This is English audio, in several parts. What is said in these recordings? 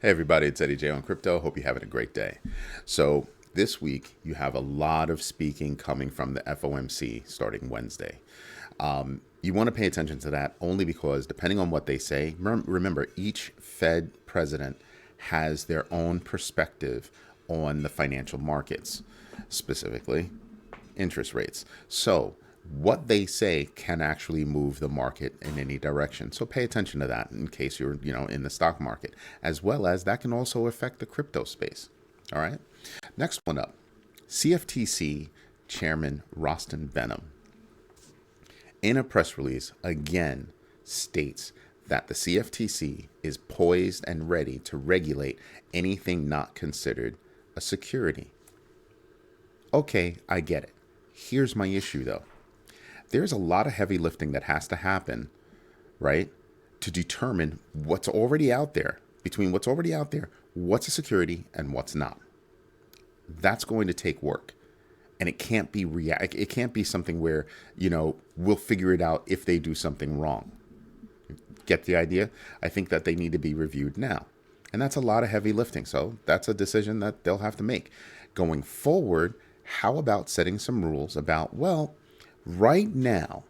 Hey everybody, it's Eddie J on Crypto. Hope you're having a great day. So this week you have a lot of speaking coming from the FOMC starting Wednesday. You want to pay attention to that only because depending on what they say, remember each Fed president has their own perspective on the financial markets, specifically interest rates. So what they say can actually move the market in any direction. So pay attention to that in case you're, in the stock market, as well as that can also affect the crypto space. All right. Next one up, CFTC Chairman Rostin Benham, in a press release, again states that the CFTC is poised and ready to regulate anything not considered a security. Okay, I get it. Here's my issue though. There's a lot of heavy lifting that has to happen, right, to determine what's already out there, between what's already out there, what's a security and what's not. That's going to take work. And it can't be it can't be something where, we'll figure it out if they do something wrong. Get the idea? I think that they need to be reviewed now. And that's a lot of heavy lifting. So that's a decision that they'll have to make. Going forward, how about setting some rules about, right now,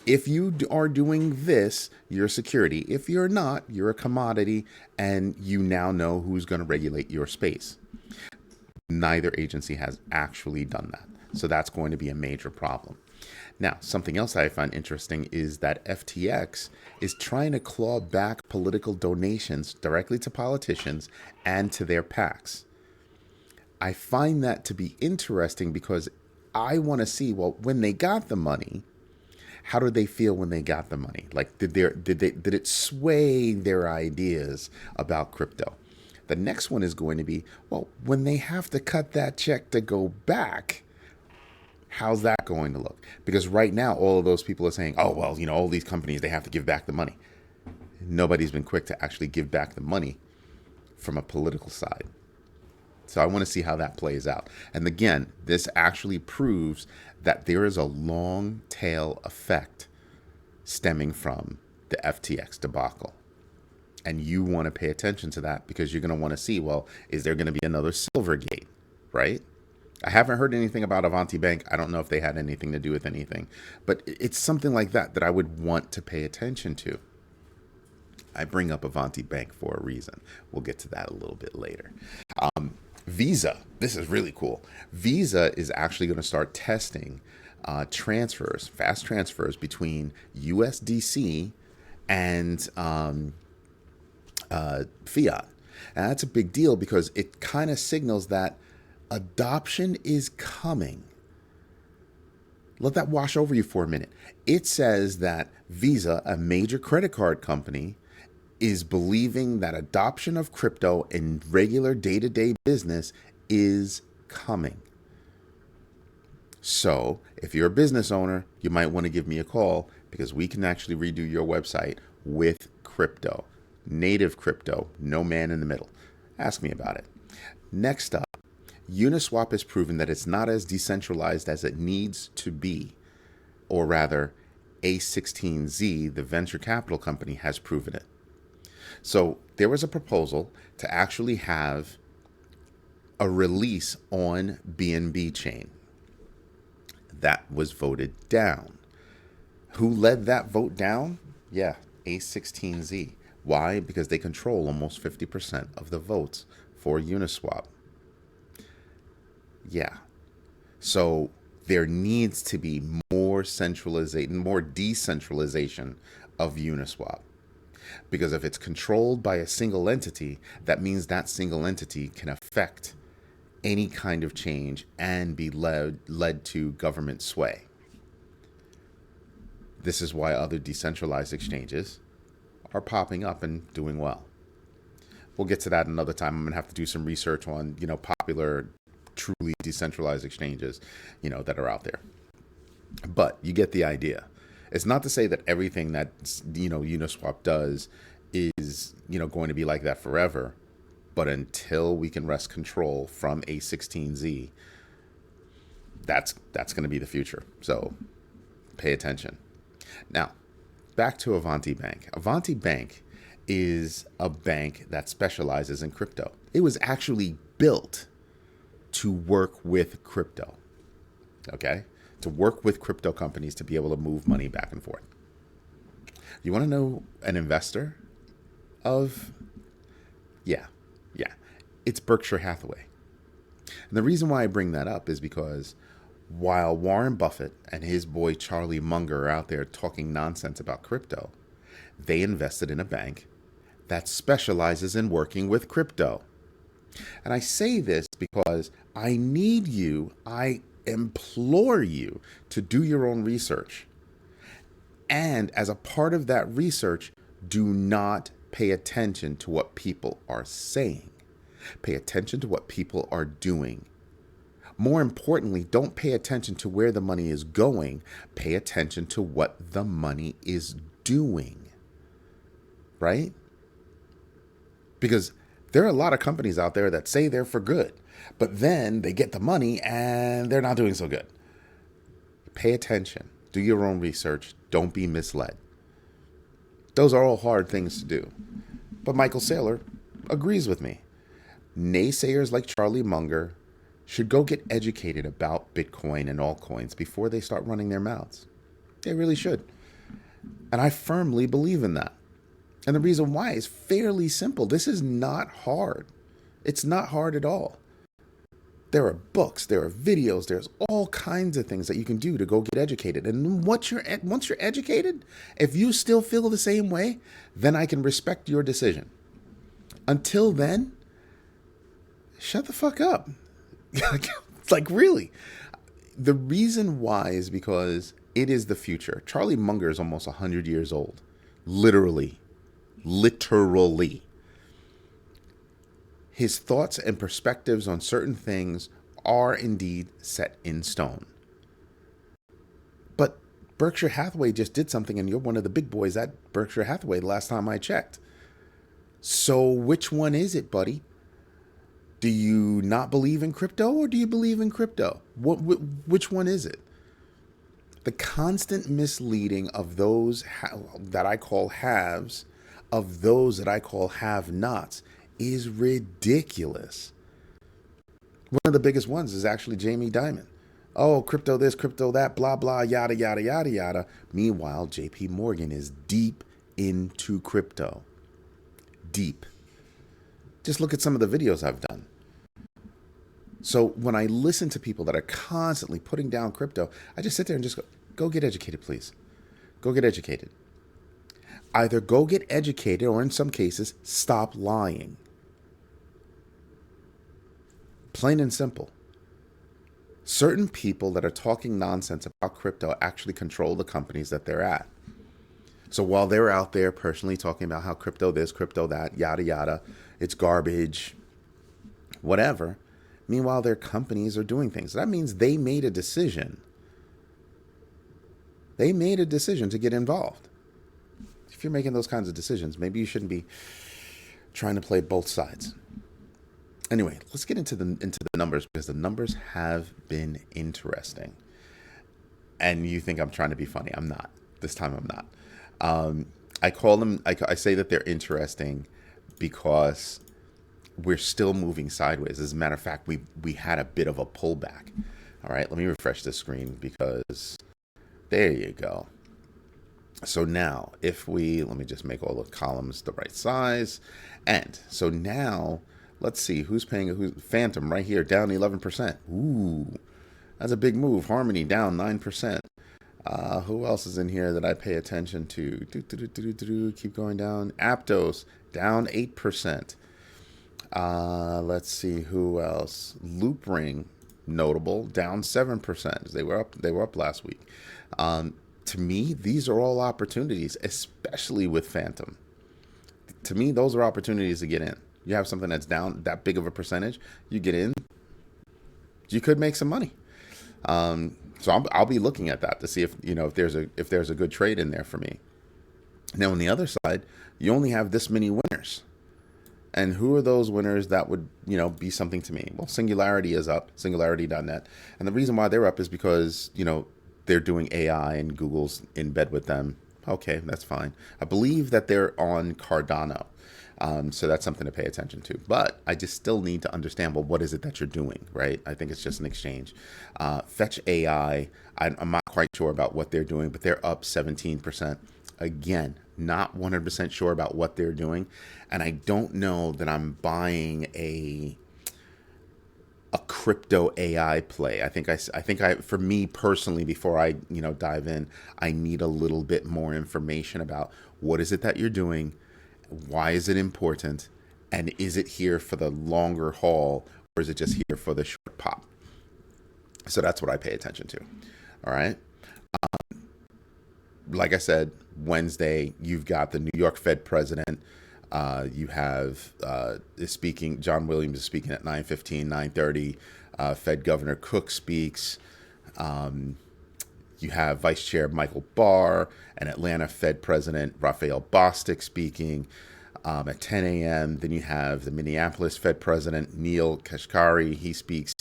if you are doing this, you're a security. If you're not, you're a commodity, and you now know who's going to regulate your space. Neither agency has actually done that. So that's going to be a major problem. Now, something else I find interesting is that FTX is trying to claw back political donations directly to politicians and to their PACs. I find that to be interesting because I want to see, when they got the money, how did they feel when they got the money? Like, did it sway their ideas about crypto? The next one is going to be, when they have to cut that check to go back, how's that going to look? Because right now, all of those people are saying, all these companies, they have to give back the money. Nobody's been quick to actually give back the money from a political side. So I want to see how that plays out. And again, this actually proves that there is a long tail effect stemming from the FTX debacle. And you want to pay attention to that because you're going to want to see, is there going to be another Silvergate, right? I haven't heard anything about Avanti Bank. I don't know if they had anything to do with anything, but it's something like that I would want to pay attention to. I bring up Avanti Bank for a reason. We'll get to that a little bit later. Visa, this is really cool. Visa is actually going to start testing fast transfers between USDC and Fiat. And that's a big deal because it kind of signals that adoption is coming. Let that wash over you for a minute. It says that Visa, a major credit card company, is believing that adoption of crypto in regular day-to-day business is coming. So if you're a business owner, you might want to give me a call because we can actually redo your website with crypto, native crypto, no man in the middle. Ask me about it. Next up, Uniswap has proven that it's not as decentralized as it needs to be, or rather, A16Z, the venture capital company, has proven it. So there was a proposal to actually have a release on BNB chain. That was voted down. Who led that vote down? Yeah, A16Z. Why? Because they control almost 50% of the votes for Uniswap. Yeah. So there needs to be more decentralization of Uniswap. Because if it's controlled by a single entity, that means that single entity can affect any kind of change and be led to government sway. This is why other decentralized exchanges are popping up and doing well. We'll get to that another time. I'm going to have to do some research on, popular, truly decentralized exchanges, that are out there. But you get the idea. It's not to say that everything that, Uniswap does is, going to be like that forever. But until we can wrest control from A16Z, that's going to be the future. So pay attention. Now, back to Avanti Bank. Avanti Bank is a bank that specializes in crypto. It was actually built to work with crypto, okay? To work with crypto companies to be able to move money back and forth. You want to know an investor of? Yeah. It's Berkshire Hathaway. And the reason why I bring that up is because while Warren Buffett and his boy Charlie Munger are out there talking nonsense about crypto, they invested in a bank that specializes in working with crypto. And I say this because I implore you to do your own research. And as a part of that research, do not pay attention to what people are saying. Pay attention to what people are doing. More importantly, don't pay attention to where the money is going. Pay attention to what the money is doing. Right? Because there are a lot of companies out there that say they're for good, but then they get the money and they're not doing so good. Pay attention. Do your own research. Don't be misled. Those are all hard things to do. But Michael Saylor agrees with me. Naysayers like Charlie Munger should go get educated about Bitcoin and altcoins before they start running their mouths. They really should. And I firmly believe in that. And the reason why is fairly simple. This is not hard. It's not hard at all. There are books, there are videos, there's all kinds of things that you can do to go get educated. And once you're educated, if you still feel the same way, then I can respect your decision. Until then, shut the fuck up. Like, really. The reason why is because it is the future. Charlie Munger is almost 100 years old. Literally. His thoughts and perspectives on certain things are indeed set in stone. But Berkshire Hathaway just did something, and you're one of the big boys at Berkshire Hathaway the last time I checked. So which one is it, buddy? Do you not believe in crypto, or do you believe in crypto? Which one is it? The constant misleading of those that I call haves, of those that I call have-nots, is ridiculous. One of the biggest ones is actually Jamie Dimon. Oh, crypto this, crypto that, blah, blah, yada, yada, yada, yada. Meanwhile, JP Morgan is deep into crypto. Deep. Just look at some of the videos I've done. So when I listen to people that are constantly putting down crypto, I just sit there and just go get educated, please. Go get educated. Either go get educated, or in some cases, stop lying. Plain and simple. Certain people that are talking nonsense about crypto actually control the companies that they're at. So while they're out there personally talking about how crypto this, crypto that, yada, yada, it's garbage, whatever, meanwhile, their companies are doing things. That means they made a decision. They made a decision to get involved. If you're making those kinds of decisions, maybe you shouldn't be trying to play both sides. Anyway, let's get into the numbers, because the numbers have been interesting. And you think I'm trying to be funny. I'm not. This time I'm not. I say that they're interesting because we're still moving sideways. As a matter of fact, we had a bit of a pullback. All right, let me refresh the screen, because there you go. So now, let me just make all the columns the right size. And so now, let's see, who's Phantom right here, down 11%. Ooh, that's a big move. Harmony down 9%. Who else is in here that I pay attention to? Keep going down. Aptos down 8%. Let's see who else. Loopring, notable, down 7%. They were up last week. To me, these are all opportunities, especially with Phantom. To me, those are opportunities to get in. You have something that's down that big of a percentage, you get in, you could make some money. So I'll be looking at that to see if there's a good trade in there for me. Now on the other side, you only have this many winners. And who are those winners that would, be something to me? Well, Singularity is up, singularity.net. And the reason why they're up is because, they're doing AI and Google's in bed with them. Okay, that's fine. I believe that they're on Cardano. So that's something to pay attention to. But I just still need to understand, well, what is it that you're doing, right? I think it's just an exchange. Fetch AI, I'm not quite sure about what they're doing, but they're up 17%. Again, not 100% sure about what they're doing. And I don't know that I'm buying a crypto AI play. For me personally, before I dive in, I need a little bit more information about what is it that you're doing, why is it important, and is it here for the longer haul, or is it just here for the short pop? So that's what I pay attention to. All right. Like I said, Wednesday, you've got the New York Fed president. You have is speaking. John Williams is speaking at 9:15, 9:30. Fed Governor Cook speaks. You have Vice Chair Michael Barr and Atlanta Fed President Raphael Bostic speaking at 10 a.m. Then you have the Minneapolis Fed President Neil Kashkari. He speaks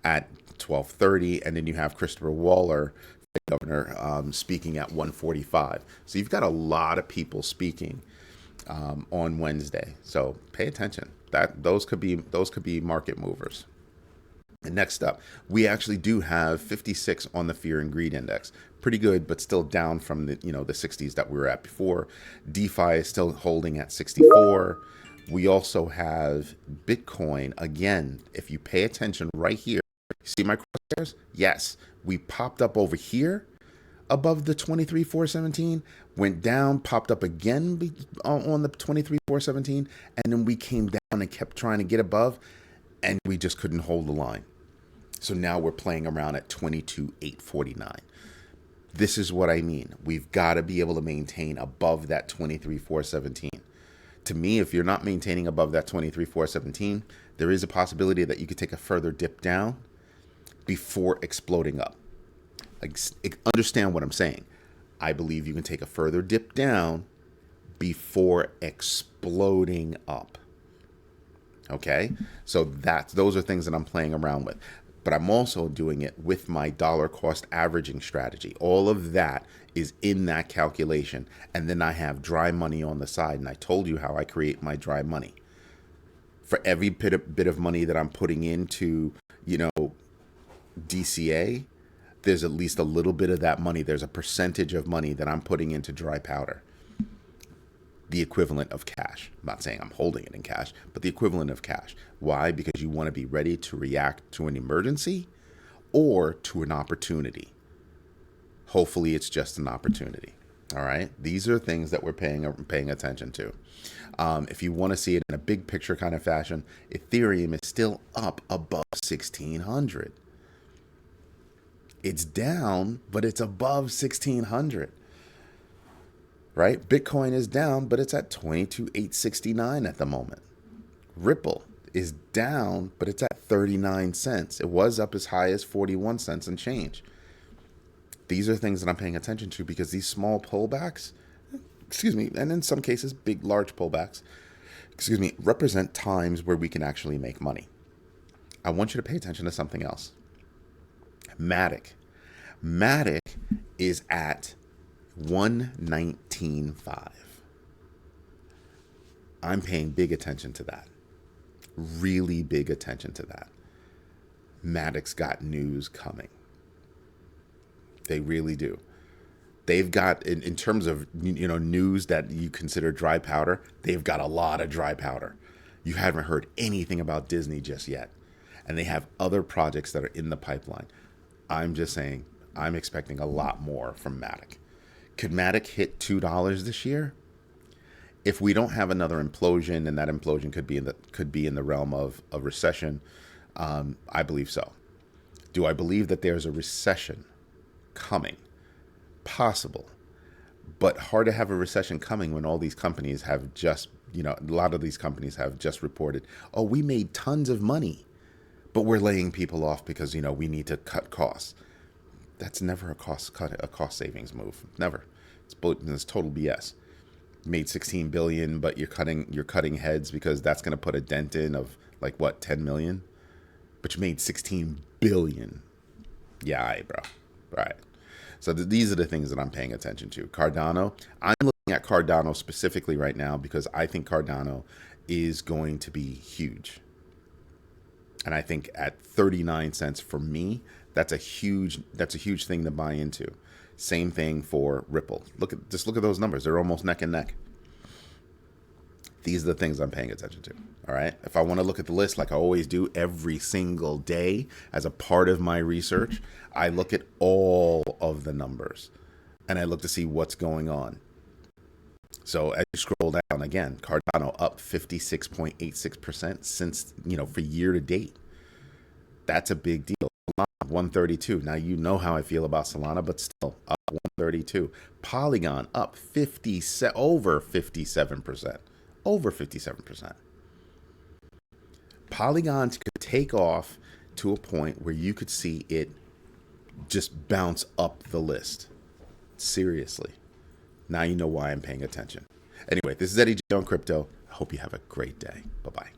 at 12:30, and then you have Christopher Waller, Fed Governor, speaking at 1:45. So you've got a lot of people speaking on Wednesday. So pay attention. Those could be market movers. And next up, we actually do have 56 on the Fear and Greed Index. Pretty good, but still down from the 60s that we were at before. DeFi is still holding at 64. We also have Bitcoin. Again, if you pay attention right here, see my crosshairs? Yes, we popped up over here above the 23,417, went down, popped up again on the 23,417, and then we came down and kept trying to get above, and we just couldn't hold the line. So now we're playing around at 22,849. This is what I mean. We've got to be able to maintain above that 23,417. To me, if you're not maintaining above that 23,417, there is a possibility that you could take a further dip down before exploding up. Understand what I'm saying. I believe you can take a further dip down before exploding up. Okay? So those are things that I'm playing around with. But I'm also doing it with my dollar cost averaging strategy. All of that is in that calculation. And then I have dry money on the side. And I told you how I create my dry money. For every bit of money that I'm putting into, DCA, there's at least a little bit of that money. There's a percentage of money that I'm putting into dry powder. The equivalent of cash. I'm not saying I'm holding it in cash, but the equivalent of cash. Why? Because you want to be ready to react to an emergency or to an opportunity. Hopefully it's just an opportunity. All right. These are things that we're paying attention to. If you want to see it in a big picture kind of fashion, Ethereum is still up above 1,600. It's down, but it's above 1,600. Right? Bitcoin is down, but it's at 22,869 at the moment. Ripple is down, but it's at 39 cents. It was up as high as 41 cents and change. These are things that I'm paying attention to because these small pullbacks, and in some cases, large pullbacks, represent times where we can actually make money. I want you to pay attention to something else. Matic. Matic is at 119.5. I'm paying big attention to that. Really big attention to that. Matic's got news coming. They really do. They've got, in terms of news that you consider dry powder, they've got a lot of dry powder. You haven't heard anything about Disney just yet. And they have other projects that are in the pipeline. I'm just saying, I'm expecting a lot more from Matic. Could Matic hit $2 this year? If we don't have another implosion, and that implosion could be in the realm of a recession, I believe so. Do I believe that there's a recession coming? Possible, but hard to have a recession coming when all these companies have just, a lot of these companies have just reported, oh, we made tons of money, but we're laying people off because we need to cut costs. That's never a cost savings move. Never. It's total BS. You made 16 billion, but you're cutting heads because that's going to put a dent in of 10 million. But you made 16 billion. Yeah, bro. Right. So these are the things that I'm paying attention to. Cardano, I'm looking at Cardano specifically right now because I think Cardano is going to be huge. And I think at 39 cents for me, that's a huge thing to buy into. Same thing for Ripple. Just look at those numbers. They're almost neck and neck. These are the things I'm paying attention to. All right. If I want to look at the list like I always do every single day as a part of my research, I look at all of the numbers and I look to see what's going on. So as you scroll down again, Cardano up 56.86% since, for year to date. That's a big deal. 132. Now, you know how I feel about Solana, but still up 132. Polygon up over 57%. Over 57%. Polygon could take off to a point where you could see it just bounce up the list. Seriously. Now you know why I'm paying attention. Anyway, this is Eddie J on Crypto. I hope you have a great day. Bye-bye.